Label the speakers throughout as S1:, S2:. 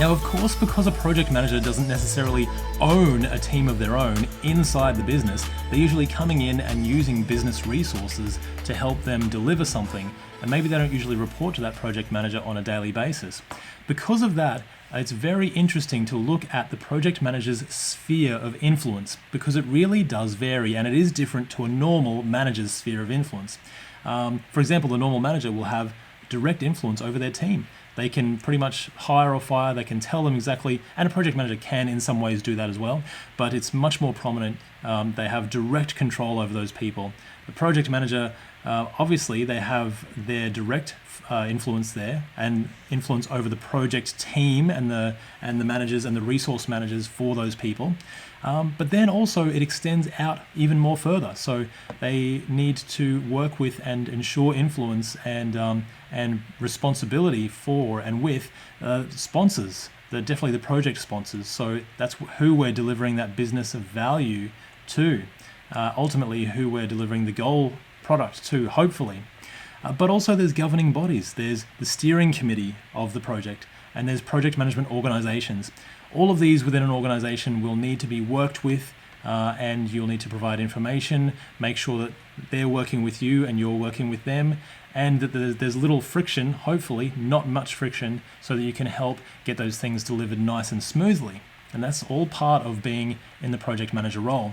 S1: Now, of course, because a project manager doesn't necessarily own a team of their own inside the business, they're usually coming in and using business resources to help them deliver something, and maybe they don't usually report to that project manager on a daily basis. Because of that, it's very interesting to look at the project manager's sphere of influence, because it really does vary, and it is different to a normal manager's sphere of influence. For example, the normal manager will have direct influence over their team. They can pretty much hire or fire, they can tell them exactly, and a project manager can in some ways do that as well, but it's much more prominent. They have direct control over those people. The project manager, obviously, they have their direct influence there and influence over the project team and the managers and the resource managers for those people. But then also it extends out even more further. So they need to work with and ensure influence and responsibility for and with sponsors. Definitely the project sponsors. So that's who we're delivering that business of value to. Ultimately, who we're delivering the goal product to, hopefully. But also there's governing bodies. There's the steering committee of the project, and there's project management organizations. All of these within an organization will need to be worked with, and you'll need to provide information, make sure that they're working with you and you're working with them, and that there's little friction, hopefully not much friction, so that you can help get those things delivered nice and smoothly. And that's all part of being in the project manager role.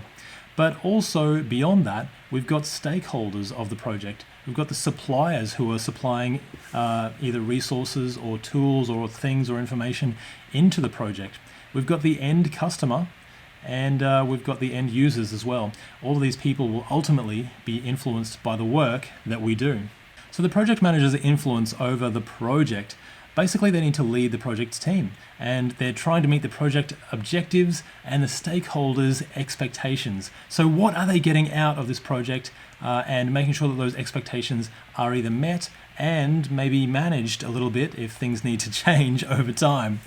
S1: But also beyond that, we've got stakeholders of the project. We've got the suppliers who are supplying either resources or tools or things or information into the project. We've got the end customer, and we've got the end users as well. All of these people will ultimately be influenced by the work that we do. So the project manager's influence over the project, basically they need to lead the project's team, and they're trying to meet the project objectives and the stakeholders' expectations. So what are they getting out of this project, and making sure that those expectations are either met and maybe managed a little bit if things need to change over time.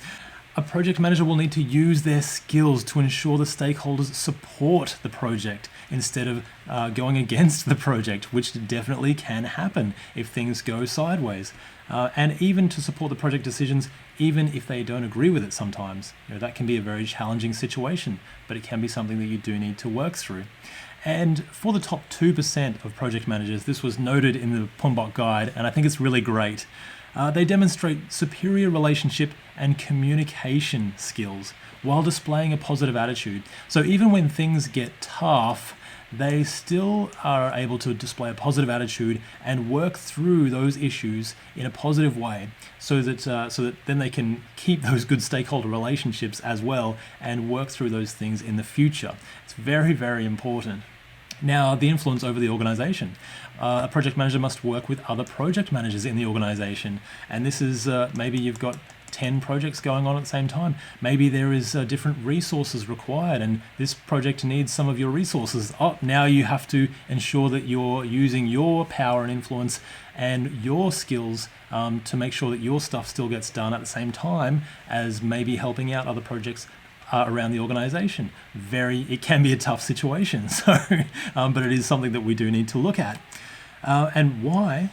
S1: A project manager will need to use their skills to ensure the stakeholders support the project instead of going against the project, which definitely can happen if things go sideways. And even to support the project decisions, even if they don't agree with it sometimes. That can be a very challenging situation, but it can be something that you do need to work through. And for the top 2% of project managers, this was noted in the PMBOK guide, and I think it's really great. They demonstrate superior relationship and communication skills while displaying a positive attitude. So even when things get tough, they still are able to display a positive attitude and work through those issues in a positive way, so that then they can keep those good stakeholder relationships as well and work through those things in the future. It's very, very important. Now, the influence over the organization. A project manager must work with other project managers in the organization. And this is maybe you've got 10 projects going on at the same time. Maybe there is different resources required, and this project needs some of your resources. Now you have to ensure that you're using your power and influence and your skills to make sure that your stuff still gets done at the same time as maybe helping out other projects around the organization. It can be a tough situation, but it is something that we do need to look at. And why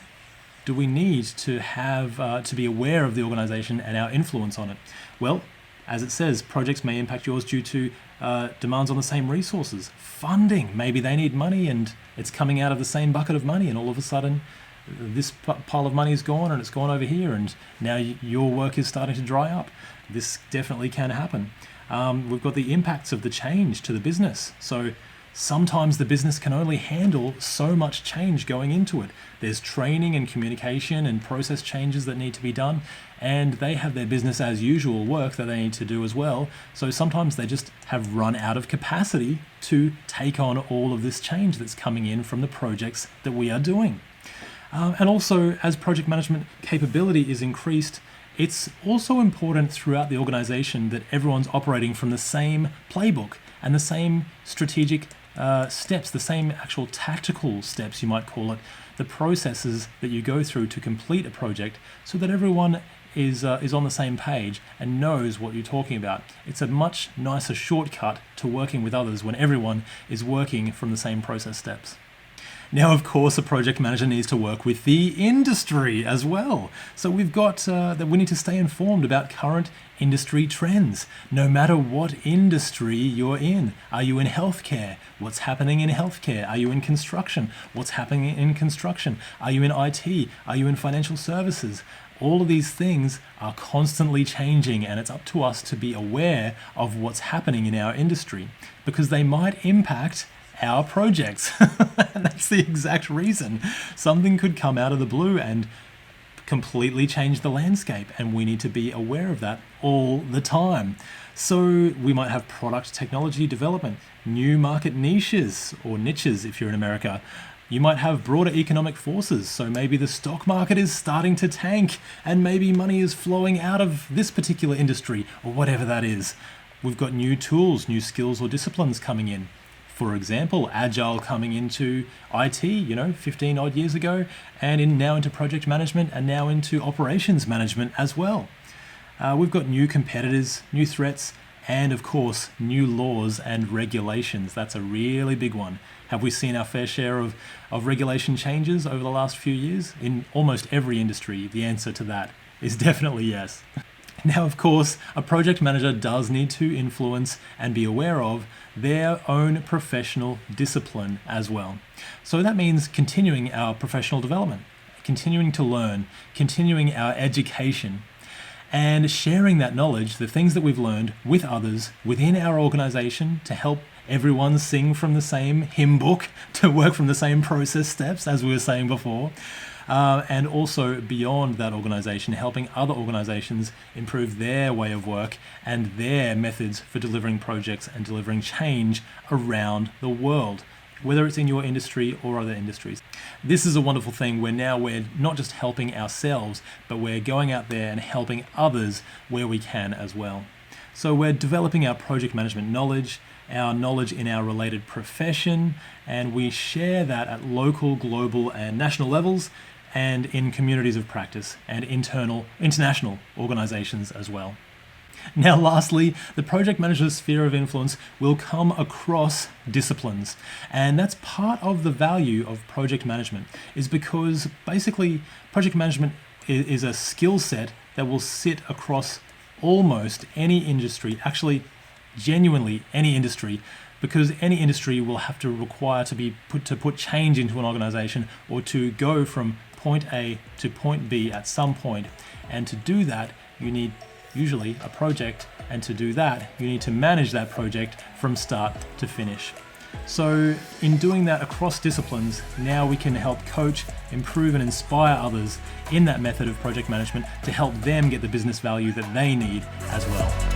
S1: do we need to have to be aware of the organization and our influence on it? Well, as it says, projects may impact yours due to demands on the same resources. Funding, maybe they need money and it's coming out of the same bucket of money, and all of a sudden this pile of money is gone and it's gone over here, and now your work is starting to dry up. This definitely can happen. We've got the impacts of the change to the business. So sometimes the business can only handle so much change going into it. There's training and communication and process changes that need to be done, and they have their business as usual work that they need to do as well. So sometimes they just have run out of capacity to take on all of this change that's coming in from the projects that we are doing. And also, as project management capability is increased, it's also important throughout the organization that everyone's operating from the same playbook and the same strategic steps, the same actual tactical steps, you might call it, the processes that you go through to complete a project, so that everyone is on the same page and knows what you're talking about. It's a much nicer shortcut to working with others when everyone is working from the same process steps. Now, of course, a project manager needs to work with the industry as well. So we've got that we need to stay informed about current industry trends, no matter what industry you're in. Are you in healthcare? What's happening in healthcare? Are you in construction? What's happening in construction? Are you in IT? Are you in financial services? All of these things are constantly changing, and it's up to us to be aware of what's happening in our industry, because they might impact our projects. And that's the exact reason. Something could come out of the blue and completely change the landscape, and we need to be aware of that all the time. So we might have product technology development, new market niches, or niches if you're in America. You might have broader economic forces, so maybe the stock market is starting to tank and maybe money is flowing out of this particular industry, or whatever that is. We've got new tools, new skills or disciplines coming in. For example, Agile coming into IT, 15 odd years ago, and now into project management, and now into operations management as well. We've got new competitors, new threats, and of course, new laws and regulations. That's a really big one. Have we seen our fair share of regulation changes over the last few years? In almost every industry, the answer to that is definitely yes. Now, of course, a project manager does need to influence and be aware of their own professional discipline as well. So that means continuing our professional development, continuing to learn, continuing our education, and sharing that knowledge, the things that we've learned, with others within our organization to help everyone sing from the same hymn book, to work from the same process steps, as we were saying before. And also beyond that organization, helping other organizations improve their way of work and their methods for delivering projects and delivering change around the world, whether it's in your industry or other industries. This is a wonderful thing where now we're not just helping ourselves, but we're going out there and helping others where we can as well. So we're developing our project management knowledge, our knowledge in our related profession, and we share that at local, global, and national levels, and in communities of practice and international organizations as well. Now, lastly, the project manager's sphere of influence will come across disciplines. And that's part of the value of project management, is because basically project management is a skill set that will sit across almost any industry, actually genuinely any industry, because any industry will have to require to put change into an organization, or to go from point A to point B at some point. And to do that, you need usually a project, and to do that, you need to manage that project from start to finish. So in doing that across disciplines, now we can help coach, improve, and inspire others in that method of project management to help them get the business value that they need as well.